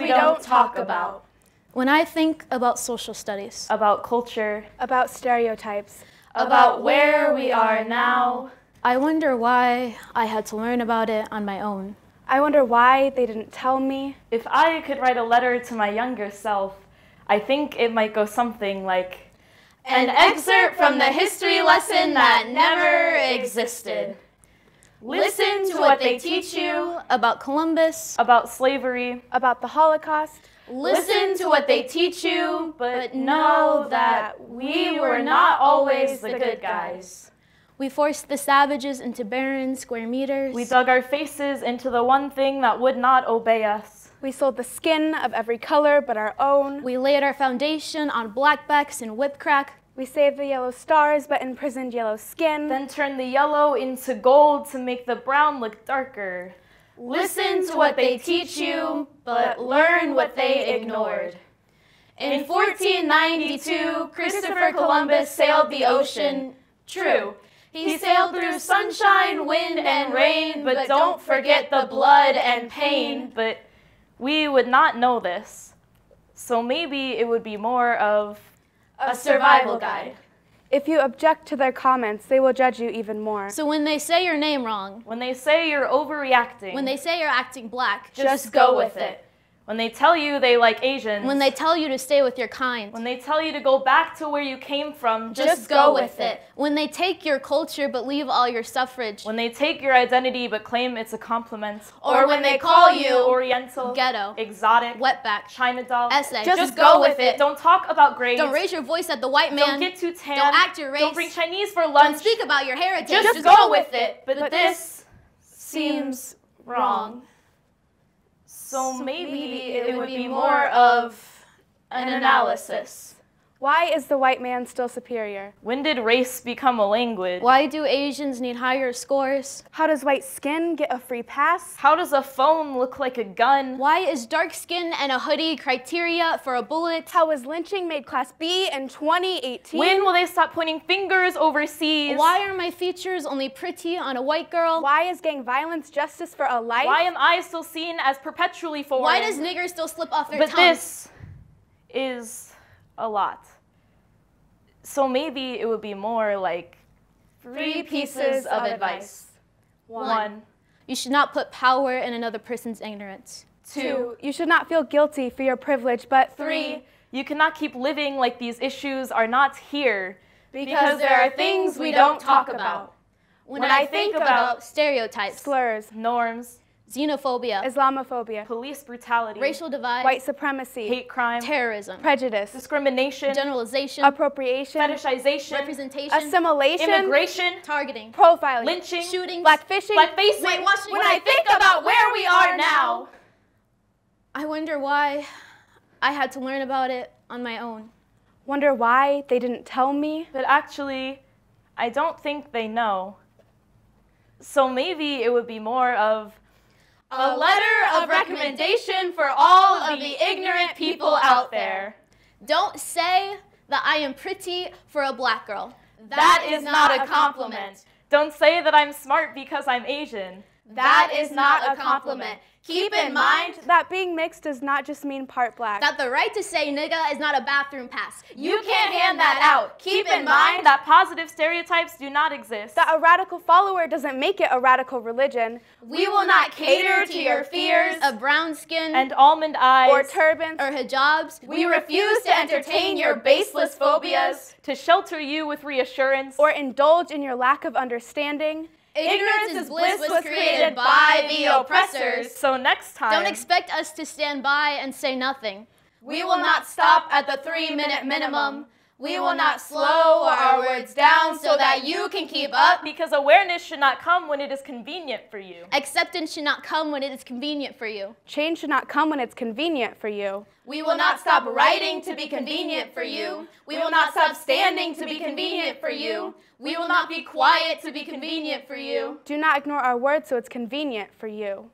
we don't talk about. When I think about social studies, About culture, About stereotypes. about where we are now, I wonder why I had to learn about it on my own. I wonder why they didn't tell me. if I could write a letter to my younger self, I think it might go something like, An excerpt from the history lesson that never existed. listen to what they teach you About Columbus, about slavery, About the Holocaust. Listen to what they teach you, but know that we were not always the good guys. we forced the savages into barren square meters. We dug our faces into the one thing that would not obey us. We sold the skin of every color but our own. We laid our foundation on blackbacks and whip crack. We saved the yellow stars but imprisoned yellow skin. Then turned the yellow into gold to make the brown look darker. Listen to what they teach you, but learn what they ignored. In 1492, Christopher Columbus sailed the ocean. True, he sailed through sunshine, wind, and rain, but don't forget the blood and pain. But we would not know this. So maybe it would be more of A survival guide. If you object to their comments, they will judge you even more. So when they say your name wrong, when they say you're overreacting, when they say you're acting black, Just go with it. when they tell you they like Asians, when they tell you to stay with your kind, when they tell you to go back to where you came from, Just go with it. when they take your culture but leave all your suffrage, when they take your identity but claim it's a compliment, Or when they call you Oriental, ghetto, exotic, wetback, China doll, essay. Just go with it. Don't talk about grades. Don't raise your voice at the white man. Don't get too tan. Don't act your race. Don't bring Chinese for Don't lunch. speak about your heritage. Just go with it. But this seems wrong. So maybe it would be more of an analysis. Why is the white man still superior? when did race become a language? Why do Asians need higher scores? How does white skin get a free pass? How does a phone look like a gun? Why is dark skin and a hoodie criteria for a bullet? How was lynching made Class B in 2018? When will they stop pointing fingers overseas? Why are my features only pretty on a white girl? Why is gang violence justice for a life? Why am I still seen as perpetually foreign? Why does nigger still slip off their But tongue? this is a lot. So maybe it would be more like 3 pieces of advice. 1. You should not put power in another person's ignorance. 2. You should not feel guilty for your privilege, but 3. You cannot keep living like these issues are not here. Because there are things we don't talk about. When I think about stereotypes, slurs, Norms, xenophobia, Islamophobia, police brutality, racial divide, white supremacy, hate crime, terrorism, prejudice, discrimination, generalization, appropriation, fetishization, representation, assimilation, immigration, targeting, profiling, lynching, shootings, blackfishing, blackfacing. whitewashing. When I think about where we are now, I wonder why I had to learn about it on my own. wonder why they didn't tell me. But actually, I don't think they know. So maybe it would be more of a letter of recommendation for all of the ignorant people out there. Don't say that I am pretty for a black girl. That is not a compliment. don't say that I'm smart because I'm Asian. That is not a compliment. Keep in mind that being mixed does not just mean part black. That the right to say nigga is not a bathroom pass. you can't hand that out. Keep in mind that positive stereotypes do not exist. That a radical follower doesn't make it a radical religion. we will not cater to your fears Of brown skin and almond eyes. Or turbans. or hijabs. We refuse to entertain your baseless phobias. to shelter you with reassurance. Or indulge in your lack of understanding. Ignorance is bliss was created by the oppressors. So next time, Don't expect us to stand by and say nothing. We will not stop at the 3-minute minimum. We will not slow our words down so that you can keep up. because awareness should not come when it is convenient for you. Acceptance should not come when it is convenient for you. Change should not come when it's convenient for you. We will not stop writing to be convenient for you. We will not stop standing to be convenient for you. We will not be quiet to be convenient for you. Do not ignore our words so it's convenient for you.